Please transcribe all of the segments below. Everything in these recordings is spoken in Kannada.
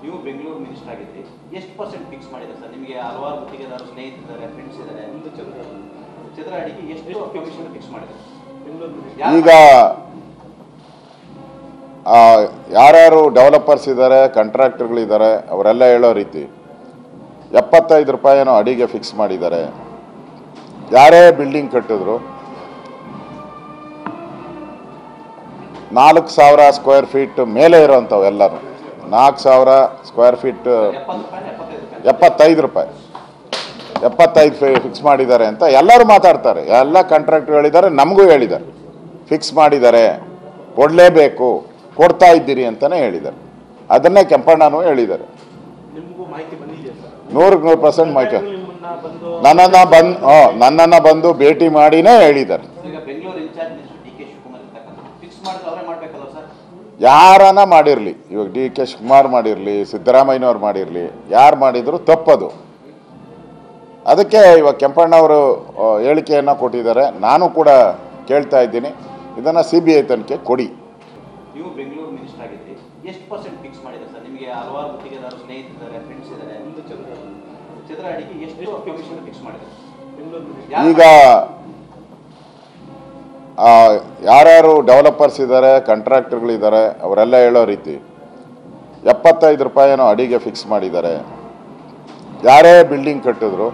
ನೀವು ಬೆಂಗಳೂರು ಮಿನಿಸ್ಟರ್ ಆಗಿದ್ರಿ, ಎಷ್ಟು ಪರ್ಸೆಂಟ್ ಫಿಕ್ಸ್ ಮಾಡಿದ್ದಾರೆ ಸರ್? ನಿಮಗೆ ಹಲವಾರು ಗುತ್ತಿಗೆದಾರರು ಸ್ನೇಹಿತರಿದ್ದಾರೆ, ಫ್ರೆಂಡ್ಸ್ ಇದ್ದಾರೆ, ಚಂದ್ರಹಳ್ಳಿಗೆ ಎಷ್ಟು ಕಮಿಷನ್ ಫಿಕ್ಸ್ ಮಾಡಿದ್ದಾರೆ? ಈಗ ಯಾರ್ಯಾರು ಡೆವಲಪರ್ಸ್ ಇದ್ದಾರೆ, ಕಾಂಟ್ರಾಕ್ಟರ್ಗಳಿದ್ದಾರೆ, ಅವರೆಲ್ಲ ಹೇಳೋ ರೀತಿ 75 ರೂಪಾಯಿನೋ ಅಡಿಗೆ ಫಿಕ್ಸ್ ಮಾಡಿದ್ದಾರೆ. ಯಾರೇ ಬಿಲ್ಡಿಂಗ್ ಕಟ್ಟಿದ್ರು 4000 ಸ್ಕ್ವೇರ್ ಫೀಟ್ ಮೇಲೆ ಇರೋಂಥವು ಎಲ್ಲರೂ 4000 ಸ್ಕ್ವೇರ್ ಫೀಟ್ 75 ರೂಪಾಯಿ 75 ಫಿಕ್ಸ್ ಮಾಡಿದ್ದಾರೆ ಅಂತ ಎಲ್ಲರೂ ಮಾತಾಡ್ತಾರೆ. ಎಲ್ಲ ಕಾಂಟ್ರಾಕ್ಟರ್ ಹೇಳಿದ್ದಾರೆ, ನಮಗೂ ಹೇಳಿದ್ದಾರೆ ಫಿಕ್ಸ್ ಮಾಡಿದ್ದಾರೆ, ಕೊಡಲೇಬೇಕು, ಕೊಡ್ತಾ ಇದ್ದೀರಿ ಅಂತಲೇ ಹೇಳಿದ್ದಾರೆ. ಅದನ್ನೇ ಕೆಂಪಣ್ಣನೂ ಹೇಳಿದ್ದಾರೆ. 100% ಮಾಹಿತಿ ನನ್ನನ್ನು ಬಂದು ಭೇಟಿ ಮಾಡಿನೇ ಹೇಳಿದ್ದಾರೆ. ಯಾರನ್ನ ಮಾಡಿರಲಿ, ಇವಾಗ DK ಶಿವಕುಮಾರ್ ಮಾಡಿರಲಿ, ಸಿದ್ದರಾಮಯ್ಯನವ್ರು ಮಾಡಿರಲಿ, ಯಾರು ಮಾಡಿದ್ರು ತಪ್ಪದು. ಅದಕ್ಕೆ ಇವಾಗ ಕೆಂಪಣ್ಣವರು ಹೇಳಿಕೆಯನ್ನು ಕೊಟ್ಟಿದ್ದಾರೆ. ನಾನು ಕೂಡ ಕೇಳ್ತಾ ಇದ್ದೀನಿ, ಇದನ್ನು CBI ತನಿಖೆ ಕೊಡಿ. ನೀವು ಬೆಂಗಳೂರು ಮಿನಿಸ್ಟರ್ ಆಗಿದ್ರಿ, ಎಷ್ಟು ಪರ್ಸೆಂಟ್ ಫಿಕ್ಸ್ ಮಾಡಿದ್ದಾರೆ ಸರ್? ನಿಮಗೆ ಹಲವಾರು ಗುತ್ತಿಗೆದಾರರು ಸ್ನೇಹಿತರಿದ್ದಾರೆ, ಫ್ರೆಂಡ್ಸ್ ಇದ್ದಾರೆ, ಚಂದ್ರಹಳ್ಳಿಗೆ ಎಷ್ಟು ಕಮಿಷನ್ ಫಿಕ್ಸ್ ಮಾಡಿದ್ದಾರೆ? ಈಗ ಯಾರ್ಯಾರು ಡೆವಲಪರ್ಸ್ ಇದ್ದಾರೆ, ಕಾಂಟ್ರಾಕ್ಟರ್ಗಳಿದ್ದಾರೆ, ಅವರೆಲ್ಲ ಹೇಳೋ ರೀತಿ 75 ರೂಪಾಯಿನೋ ಅಡಿಗೆ ಫಿಕ್ಸ್ ಮಾಡಿದ್ದಾರೆ. ಯಾರೇ ಬಿಲ್ಡಿಂಗ್ ಕಟ್ಟಿದ್ರು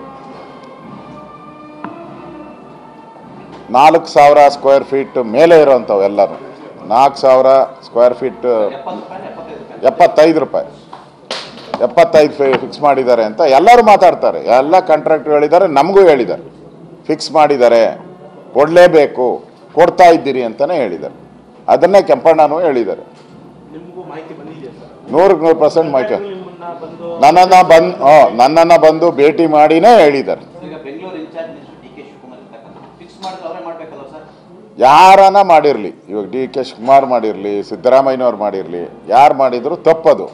4000 ಸ್ಕ್ವೇರ್ ಫೀಟ್ ಮೇಲೆ ಇರೋಂಥವು ಎಲ್ಲರೂ 4000 ಸ್ಕ್ವೇರ್ ಫೀಟ್ 75 ರೂಪಾಯಿ 75 ಫಿಕ್ಸ್ ಮಾಡಿದ್ದಾರೆ ಅಂತ ಎಲ್ಲರೂ ಮಾತಾಡ್ತಾರೆ. ಎಲ್ಲ ಕಾಂಟ್ರಾಕ್ಟರ್ ಹೇಳಿದ್ದಾರೆ, ನಮಗೂ ಹೇಳಿದ್ದಾರೆ ಫಿಕ್ಸ್ ಮಾಡಿದ್ದಾರೆ, ಕೊಡಲೇಬೇಕು, ಕೊಡ್ತಾ ಇದ್ದೀರಿ ಅಂತಲೇ ಹೇಳಿದ್ದಾರೆ. ಅದನ್ನೇ ಕೆಂಪಣ್ಣನೂ ಹೇಳಿದ್ದಾರೆ. 100% ಮಾಹಿತಿ ನನ್ನನ್ನು ಬಂದು ಭೇಟಿ ಮಾಡಿನೇ ಹೇಳಿದ್ದಾರೆ. ಯಾರನ್ನ ಮಾಡಿರಲಿ, ಇವಾಗ DK ಶಿವಕುಮಾರ್ ಮಾಡಿರಲಿ, ಸಿದ್ದರಾಮಯ್ಯನವ್ರು ಮಾಡಿರಲಿ, ಯಾರು ಮಾಡಿದ್ರು ತಪ್ಪದು.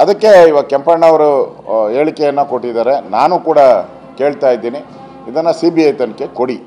ಅದಕ್ಕೆ ಇವಾಗ ಕೆಂಪಣ್ಣವರು ಹೇಳಿಕೆಯನ್ನು ಕೊಟ್ಟಿದ್ದಾರೆ. ನಾನು ಕೂಡ ಕೇಳ್ತಾ ಇದ್ದೀನಿ, ಇದನ್ನು CBI ತನಿಖೆ ಕೊಡಿ.